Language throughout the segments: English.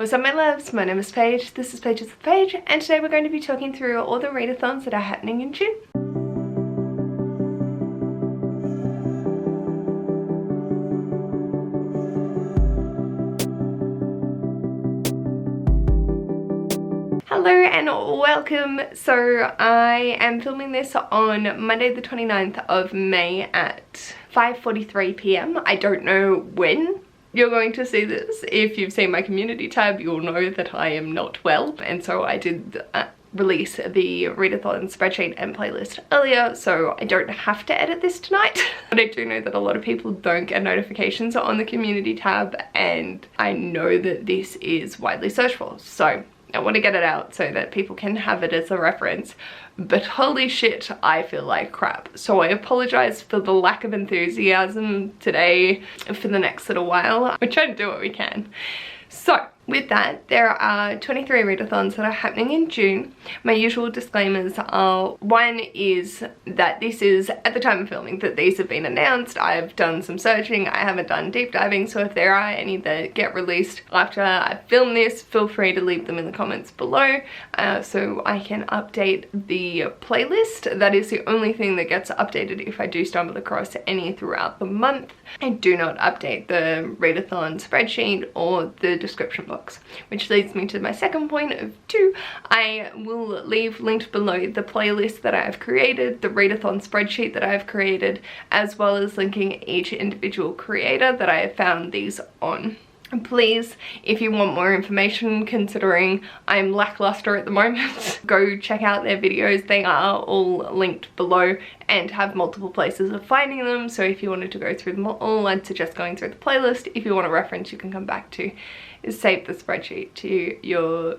What's up my loves, my name is Paige, this is Paige with Paige, and today we're going to be talking through all the readathons that are happening in June. Hello and welcome. So I am filming this on Monday the 29th of May at 5:43 p.m. I don't know when you're going to see this. If you've seen my community tab, you'll know that I am not well, and so I did release the Readathon spreadsheet and playlist earlier, so I don't have to edit this tonight. But I do know that a lot of people don't get notifications on the community tab, and I know that this is widely searched for, so I want to get it out so that people can have it as a reference. But holy shit, I feel like crap. So I apologize for the lack of enthusiasm today for the next little while. We're trying to do what we can. So with that, there are 23 readathons that are happening in June. My usual disclaimers are, one is that this is at the time of filming that these have been announced. I've done some searching, I haven't done deep diving, so if there are any that get released after I film this, feel free to leave them in the comments below so I can update the playlist. That is the only thing that gets updated if I do stumble across any throughout the month. I do not update the Readathon spreadsheet or the description box, which leads me to my second point of 2. I will leave linked below the playlist that I have created, the Readathon spreadsheet that I have created, as well as linking each individual creator that I have found these on. Please, if you want more information, considering I'm lackluster at the moment, go check out their videos. They are all linked below and have multiple places of finding them, so if you wanted to go through them all, I'd suggest going through the playlist. If you want a reference you can come back to, save the spreadsheet to your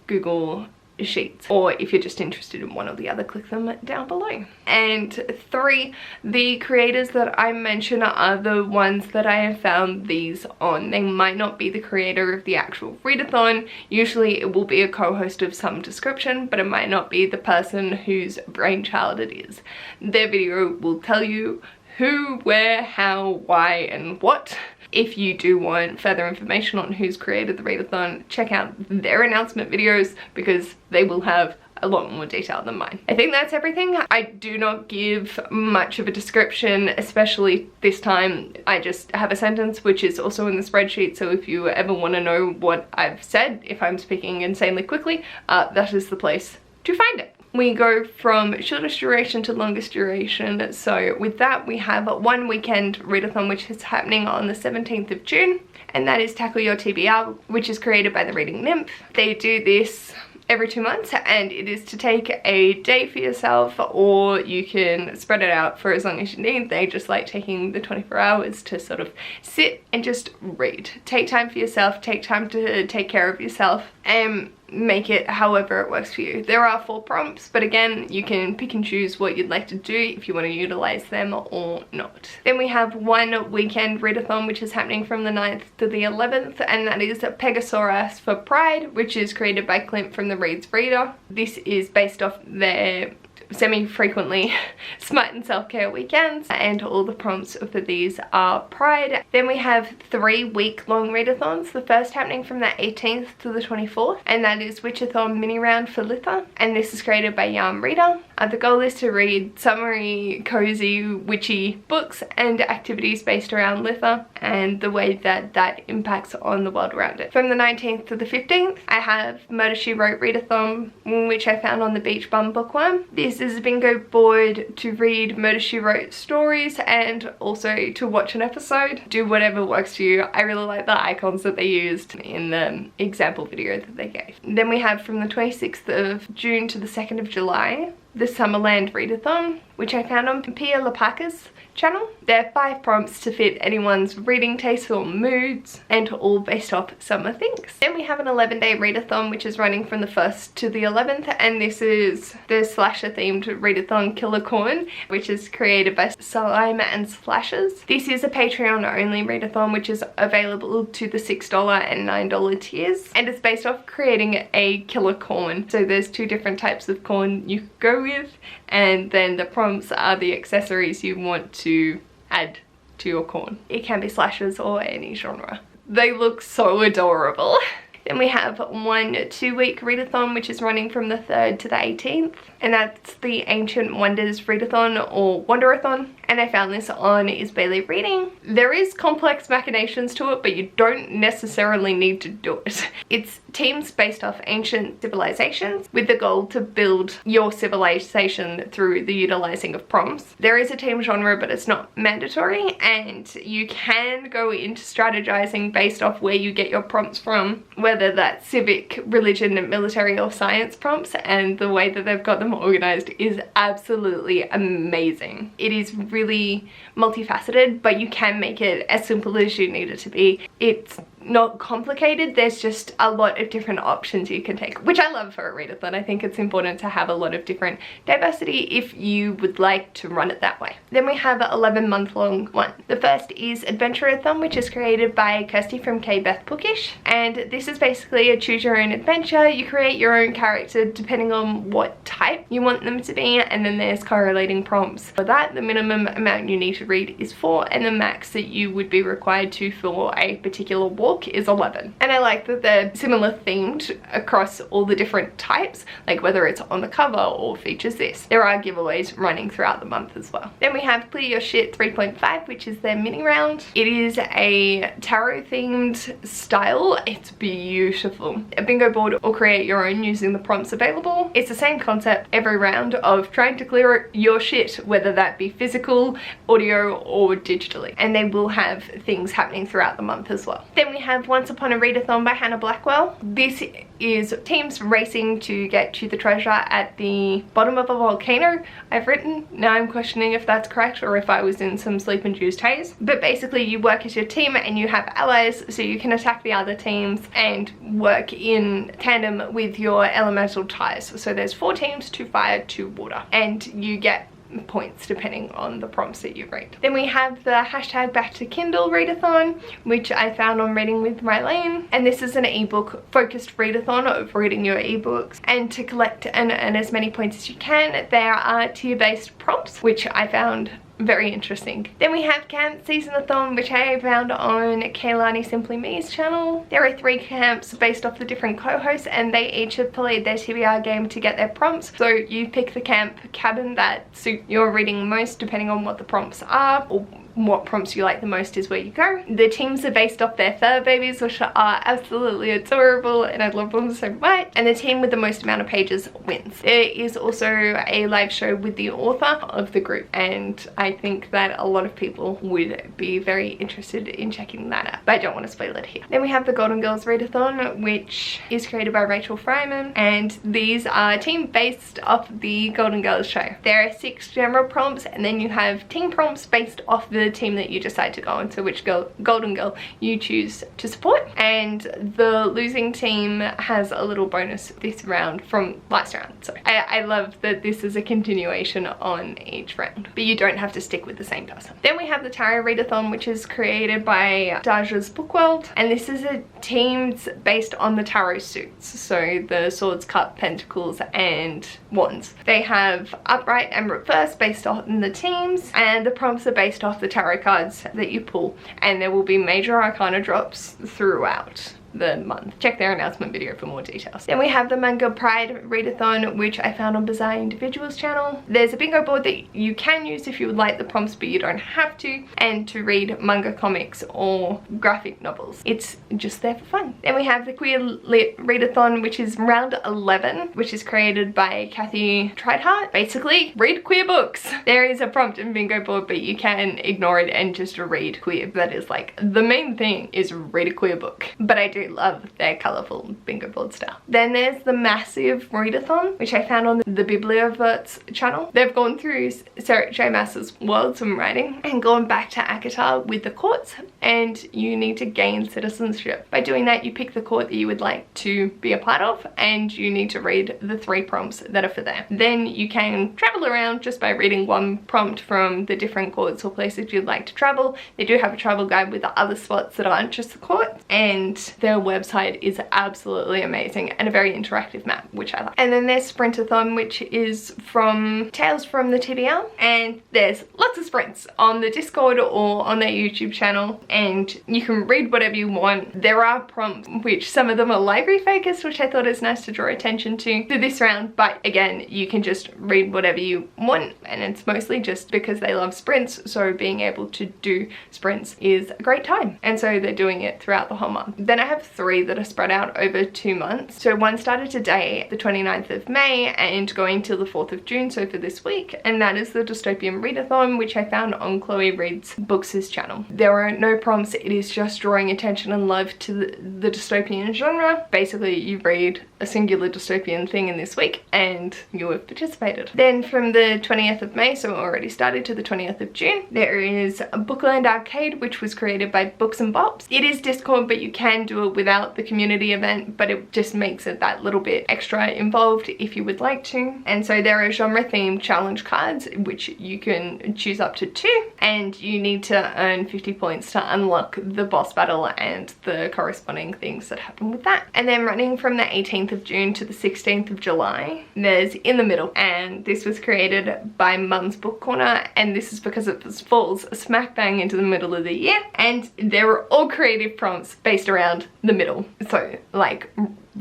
Google Sheets, or if you're just interested in one or the other, click them down below. And 3, the creators that I mention are the ones that I have found these on. They might not be the creator of the actual readathon. Usually it will be a co-host of some description, but it might not be the person whose brainchild it is. Their video will tell you who, where, how, why, and what. If you do want further information on who's created the readathon, check out their announcement videos because they will have a lot more detail than mine. I think that's everything. I do not give much of a description, especially this time. I just have a sentence which is also in the spreadsheet, so if you ever want to know what I've said, if I'm speaking insanely quickly, that is the place to find it. We go from shortest duration to longest duration. So with that, we have one weekend readathon which is happening on the 17th of June, and that is Tackle Your TBR, which is created by the Reading Nymph. They do this every 2 months, and it is to take a day for yourself, or you can spread it out for as long as you need. They just like taking the 24 hours to sort of sit and just read. Take time for yourself, take time to take care of yourself, and make it however it works for you. There are 4 prompts, but again, you can pick and choose what you'd like to do if you want to utilize them or not. Then we have one weekend readathon which is happening from the 9th to the 11th, and that is Pegasaurus for Pride, which is created by Clint from the Reads Reader. This is based off their semi-frequently smart and self-care weekends, and all the prompts for these are Pride. Then we have 3 week-long readathons, the first happening from the 18th to the 24th, and that is Witchathon Mini Round for Litha, and this is created by Hour Readathon. The goal is to read summary, cozy, witchy books and activities based around Litha and the way that that impacts on the world around it. From the 19th to the 15th, I have Murder She Wrote Readathon, which I found on the Beach Bum Bookworm. This is a bingo board to read Murder She Wrote stories and also to watch an episode. Do whatever works for you. I really like the icons that they used in the example video that they gave. Then we have from the 26th of June to the 2nd of July, the Summerland Readathon, which I found on Pia Lapaka's channel. There are 5 prompts to fit anyone's reading tastes or moods, and all based off summer things. Then we have an 11-day readathon which is running from the 1st to the 11th, and this is the slasher themed readathon Killer Corn, which is created by Slime and Slashes. This is a Patreon only readathon which is available to the $6 and $9 tiers, and it's based off creating a killer corn. So there's 2 different types of corn you could go with, and then the prompts are the accessories you want to add to your corn. It can be slashers or any genre. They look so adorable. Then we have one 2-week readathon, which is running from the 3rd to the 18th. And that's the Ancient Wonders Readathon or Wonderathon. And I found this on Is Bailey Reading. There is complex machinations to it, but you don't necessarily need to do it. It's teams based off ancient civilizations with the goal to build your civilization through the utilizing of prompts. There is a team genre, but it's not mandatory, and you can go into strategizing based off where you get your prompts from, whether that's civic, religion, military, or science prompts, and the way that they've got them organized is absolutely amazing. It is really multifaceted, but you can make it as simple as you need it to be. It's not complicated, there's just a lot of different options you can take, which I love for a readathon. I think it's important to have a lot of different diversity if you would like to run it that way. Then we have an 11-month-long one. The first is Adventurathon, which is created by Kirsty from K Beth Bookish, and this is basically a choose your own adventure. You create your own character depending on what type you want them to be, and then there's correlating prompts. For that, the minimum amount you need to read is 4, and the max that you would be required to for a particular walk is 11. And I like that they're similar themed across all the different types, like whether it's on the cover or features this. There are giveaways running throughout the month as well. Then we have Clear Your Shit 3.5, which is their mini round. It is a tarot themed style. It's beautiful. A bingo board or create your own using the prompts available. It's the same concept every round of trying to clear your shit, whether that be physical, audio, or digitally. And they will have things happening throughout the month as well. Then we have Once Upon a Readathon by Hannah Blackwell. This is teams racing to get to the treasure at the bottom of a volcano. I've written, now I'm questioning if that's correct or if I was in some sleep-induced haze. But basically you work as your team and you have allies, so you can attack the other teams and work in tandem with your elemental ties. So there's 4 teams, 2 fire, 2 water, and you get points depending on the prompts that you read. Then we have the hashtag Back to Kindle Readathon, which I found on Reading with Mylene, and this is an ebook focused readathon of reading your ebooks, and to collect and earn as many points as you can, there are tier-based prompts, which I found very interesting. Then we have Camp Seasonathon, which I found on Kaylani Simply Me's channel. There are 3 camps based off the different co-hosts, and they each have played their TBR game to get their prompts. So you pick the camp cabin that suit your reading most depending on what the prompts are, or what prompts you like the most is where you go. The teams are based off their fur babies, which are absolutely adorable, and I love them so much. And the team with the most amount of pages wins. There is also a live show with the author of the group, and I think that a lot of people would be very interested in checking that out, but I don't want to spoil it here. Then we have the Golden Girls Readathon, which is created by Rachel Fryman, and these are team based off the Golden Girls show. There are 6 general prompts, and then you have team prompts based off the team that you decide to go into, which Golden Girl you choose to support. And the losing team has a little bonus this round from last round. So I love that this is a continuation on each round, but you don't have to stick with the same person. Then we have the Tarot Readathon, which is created by Daja's Bookworld, and this is a teams based on the tarot suits, so the swords, cup, pentacles, and wands. They have upright and reverse based on the teams, and the prompts are based off the tarot cards that you pull, and there will be major arcana drops throughout the month. Check their announcement video for more details. Then we have the Manga Pride Readathon, which I found on Bizarre Individuals channel. There's a bingo board that you can use if you would like the prompts, but you don't have to, and to read manga comics or graphic novels. It's just there for fun. Then we have the Queer Lit Readathon, which is round 11, which is created by Kathy Treidhart. Basically, read queer books. There is a prompt and bingo board, but you can ignore it and just read queer. That is like the main thing, is read a queer book. But I do love their colourful bingo board style. Then there's the Massive Readathon, which I found on the Biblioverts channel. They've gone through Sarah J. Maas's Worlds and Writing and gone back to Akatar with the courts, and you need to gain citizenship. By doing that, you pick the court that you would like to be a part of, and you need to read the 3 prompts that are for there. Then you can travel around just by reading 1 prompt from the different courts or places you'd like to travel. They do have a travel guide with the other spots that aren't just the court, and there their website is absolutely amazing and a very interactive map, which I like. And then there's Sprintathon, which is from Tales from the TBR, and there's lots of sprints on the Discord or on their YouTube channel, and you can read whatever you want. There are prompts, which some of them are library focused, which I thought is nice to draw attention to for this round, but again, you can just read whatever you want, and it's mostly just because they love sprints, so being able to do sprints is a great time, and so they're doing it throughout the whole month. Then I have 3 that are spread out over 2 months. So one started today, the 29th of May, and going till the 4th of June, so for this week, and that is the Dystopian Readathon, which I found on Chloe Reads Books' channel. There are no prompts, it is just drawing attention and love to the dystopian genre. Basically, you read a singular dystopian thing in this week and you have participated. Then from the 20th of May, so already started, to the 20th of June, there is a Bookland Arcade, which was created by Books and Bobs. It is Discord, but you can do it without the community event, but it just makes it that little bit extra involved if you would like to. And so there are genre themed challenge cards, which you can choose up to 2, and you need to earn 50 points to unlock the boss battle and the corresponding things that happen with that. And then running from the 18th of June to the 16th of July, there's In the Middle, and this was created by Mum's Book Corner, and this is because it falls smack bang into the middle of the year, and there are all creative prompts based around the middle. So like,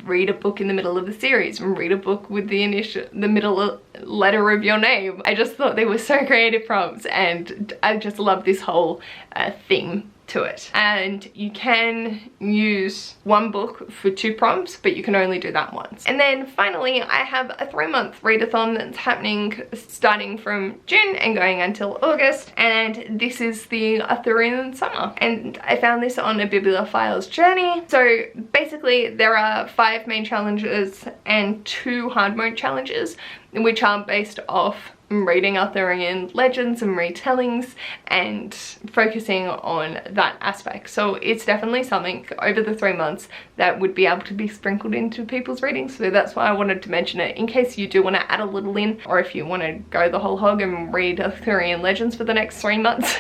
read a book in the middle of the series, read a book with the middle letter of your name. I just thought they were so creative prompts, and I just love this whole theme to it. And you can use one book for 2 prompts, but you can only do that once. And then finally, I have a 3-month readathon that's happening starting from June and going until August, and this is the Arthurian Summer, and I found this on a Bibliophile's journey. So basically there are 5 main challenges and 2 hard mode challenges, which are based off reading Arthurian legends and retellings and focusing on that aspect. So it's definitely something over the 3 months that would be able to be sprinkled into people's readings. So that's why I wanted to mention it, in case you do want to add a little in, or if you want to go the whole hog and read Arthurian legends for the next 3 months.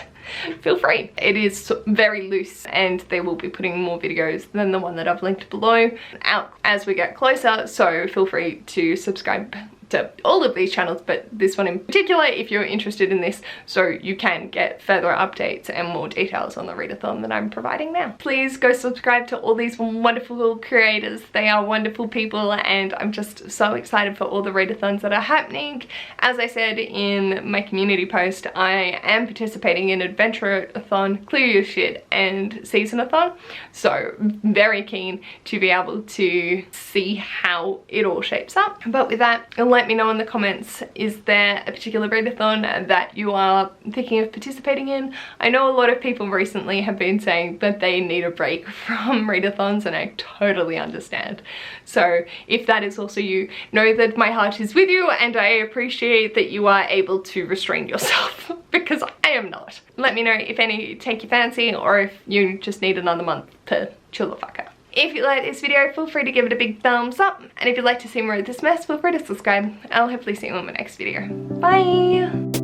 Feel free. It is very loose, and they will be putting more videos than the one that I've linked below out as we get closer, so feel free to subscribe to all of these channels, but this one in particular if you're interested in this, so you can get further updates and more details on the readathon that I'm providing now. Please go subscribe to all these wonderful creators. They are wonderful people, and I'm just so excited for all the readathons that are happening. As I said in my community post, I am participating in Adventure-a-thon, Clear Your Shit, and Season-a-thon, so very keen to be able to see how it all shapes up. But with that, let me know in the comments, is there a particular readathon that you are thinking of participating in? I know a lot of people recently have been saying that they need a break from readathons, and I totally understand. So if that is also you, know that my heart is with you, and I appreciate that you are able to restrain yourself because I am not. Let me know if any take your fancy, or if you just need another month to chill the fuck out. If you like this video, feel free to give it a big thumbs up, and if you'd like to see more of this mess, feel free to subscribe. I'll hopefully see you in my next video. Bye!